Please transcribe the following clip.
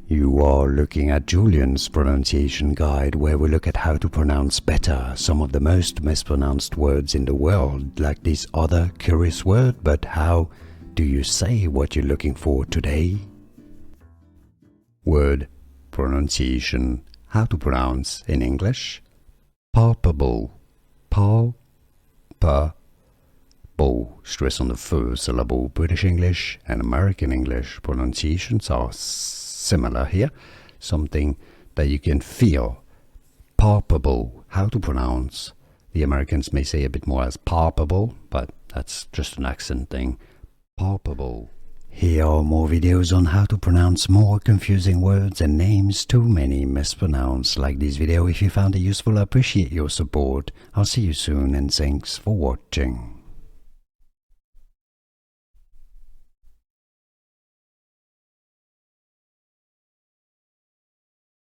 You are looking at Julian's pronunciation guide, where we look at how to pronounce better some of the most mispronounced words in the world, like this other curious word. But how do you say what you're looking for today? Word pronunciation. How to pronounce in English? Palpable. Palpable. Stress on the first syllable. British English and American English pronunciations are similar here. Something that you can feel. Palpable. How to pronounce. The Americans may say a bit more as palpable, but that's just an accent thing. Palpable. Here are more videos on how to pronounce more confusing words and names too many mispronounced. Like this video if you found it useful. I appreciate your support. I'll see you soon and thanks for watching.